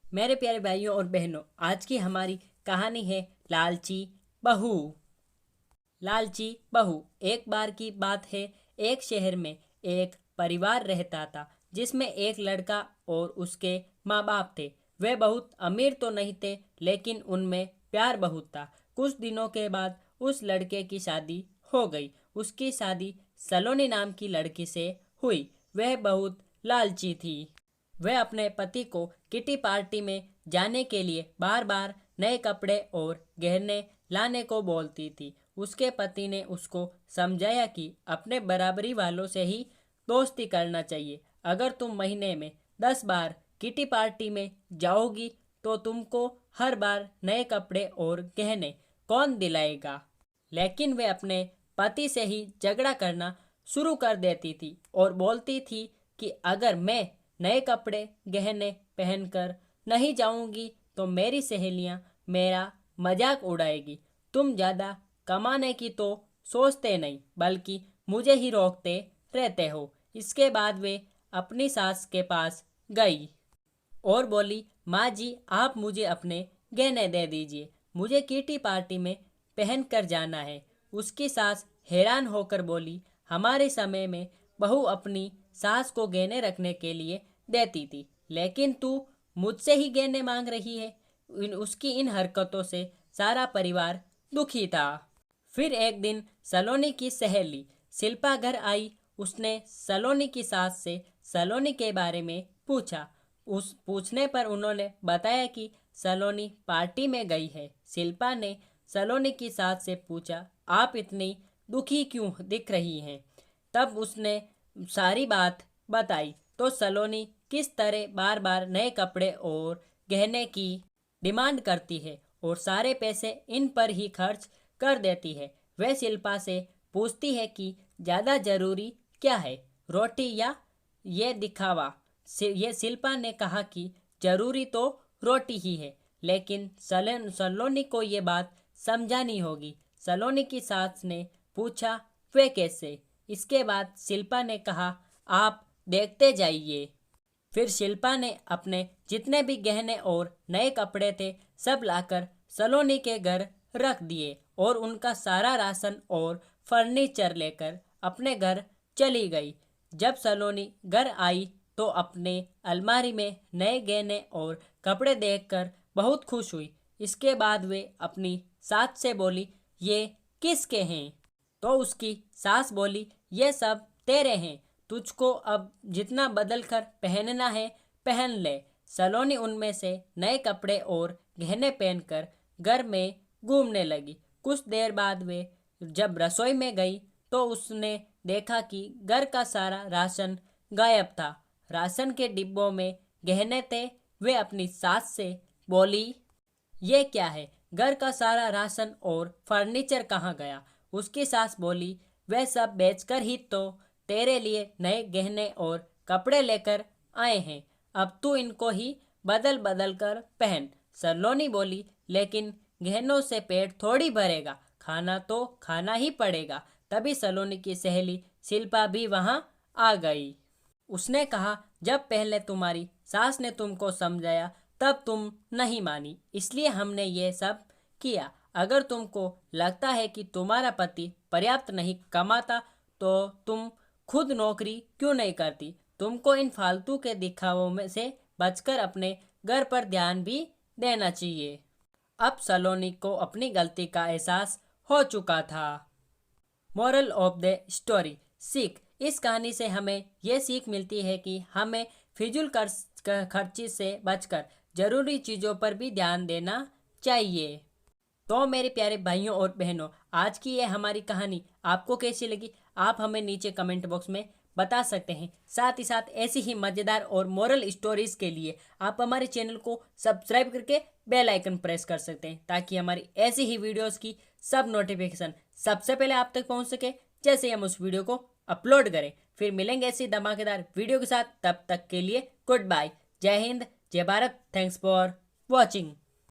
मेरे प्यारे भाइयों और बहनों, आज की हमारी कहानी है लालची बहू। लालची बहू। एक बार की बात है, एक शहर में एक परिवार रहता था जिसमें एक लड़का और उसके माँ बाप थे। वे बहुत अमीर तो नहीं थे, लेकिन उनमें प्यार बहुत था। कुछ दिनों के बाद उस लड़के की शादी हो गई। उसकी शादी सलोनी नाम की लड़की से हुई। वह बहुत लालची थी। वह अपने पति को किटी पार्टी में जाने के लिए बार बार नए कपड़े और गहने लाने को बोलती थी। उसके पति ने उसको समझाया कि अपने बराबरी वालों से ही दोस्ती करना चाहिए। अगर तुम महीने में 10 बार किटी पार्टी में जाओगी तो तुमको हर बार नए कपड़े और गहने कौन दिलाएगा। लेकिन वे अपने पति से ही झगड़ा करना शुरू कर देती थी और बोलती थी कि अगर मैं नए कपड़े गहने पहनकर नहीं जाऊंगी तो मेरी सहेलियां मेरा मजाक उड़ाएगी। तुम ज़्यादा कमाने की तो सोचते नहीं, बल्कि मुझे ही रोकते रहते हो। इसके बाद वे अपनी सास के पास गई और बोली, माँ जी, आप मुझे अपने गहने दे दीजिए, मुझे किटी पार्टी में पहन कर जाना है। उसकी सास हैरान होकर बोली, हमारे समय में बहू अपनी सास को गहने रखने के लिए देती थी, लेकिन तू मुझसे ही गहने मांग रही है। उसकी इन हरकतों से सारा परिवार दुखी था। फिर एक दिन सलोनी की सहेली शिल्पा घर आई। उसने सलोनी की सास से सलोनी के बारे में पूछा। उस पूछने पर उन्होंने बताया कि सलोनी पार्टी में गई है। शिल्पा ने सलोनी की सास से पूछा, आप इतनी दुखी क्यों दिख रही हैं। तब उसने सारी बात बताई तो सलोनी किस तरह बार बार नए कपड़े और गहने की डिमांड करती है और सारे पैसे इन पर ही खर्च कर देती है। वह शिल्पा से पूछती है कि ज़्यादा ज़रूरी क्या है, रोटी या ये दिखावा। ये शिल्पा ने कहा कि ज़रूरी तो रोटी ही है, लेकिन सलोनी को ये बात समझानी होगी। सलोनी की सास ने पूछा, वे कैसे। इसके बाद शिल्पा ने कहा, आप देखते जाइए। फिर शिल्पा ने अपने जितने भी गहने और नए कपड़े थे सब लाकर सलोनी के घर रख दिए और उनका सारा राशन और फर्नीचर लेकर अपने घर चली गई। जब सलोनी घर आई तो अपने अलमारी में नए गहने और कपड़े देखकर बहुत खुश हुई। इसके बाद वे अपनी सास से बोली, ये किसके हैं। तो उसकी सास बोली, ये सब तेरे हैं, तुझको अब जितना बदल कर पहनना है पहन ले। सलोनी उनमें से नए कपड़े और गहने पहनकर घर में घूमने लगी। कुछ देर बाद वे जब रसोई में गई तो उसने देखा कि घर का सारा राशन गायब था। राशन के डिब्बों में गहने थे। वे अपनी सास से बोली, ये क्या है, घर का सारा राशन और फर्नीचर कहाँ गया। उसकी सास बोली, वह सब बेचकर ही तो तेरे लिए नए गहने और कपड़े लेकर आए हैं, अब तू इनको ही बदल बदल कर पहन। सलोनी बोली, लेकिन गहनों से पेट थोड़ी भरेगा, खाना तो खाना ही पड़ेगा। तभी सलोनी की सहेली शिल्पा भी वहाँ आ गई। उसने कहा, जब पहले तुम्हारी सास ने तुमको समझाया तब तुम नहीं मानी, इसलिए हमने ये सब किया। अगर तुमको लगता है कि तुम्हारा पति पर्याप्त नहीं कमाता तो तुम खुद नौकरी क्यों नहीं करती। तुमको इन फालतू के दिखावों में से बचकर अपने घर पर ध्यान भी देना चाहिए। अब सलोनी को अपनी गलती का एहसास हो चुका था। मोरल ऑफ द स्टोरी, सीख। इस कहानी से हमें यह सीख मिलती है कि हमें फिजूल खर्ची से बचकर ज़रूरी चीज़ों पर भी ध्यान देना चाहिए। तो मेरे प्यारे भाइयों और बहनों, आज की ये हमारी कहानी आपको कैसी लगी, आप हमें नीचे कमेंट बॉक्स में बता सकते हैं। साथ ही साथ ऐसी ही मज़ेदार और मोरल स्टोरीज़ के लिए आप हमारे चैनल को सब्सक्राइब करके बेल आइकन प्रेस कर सकते हैं, ताकि हमारी ऐसी ही वीडियोस की सब नोटिफिकेशन सबसे पहले आप तक पहुंच सके जैसे ही हम उस वीडियो को अपलोड करें। फिर मिलेंगे ऐसी धमाकेदार वीडियो के साथ, तब तक के लिए गुड बाय। जय हिंद, जय भारत। Thanks for watching.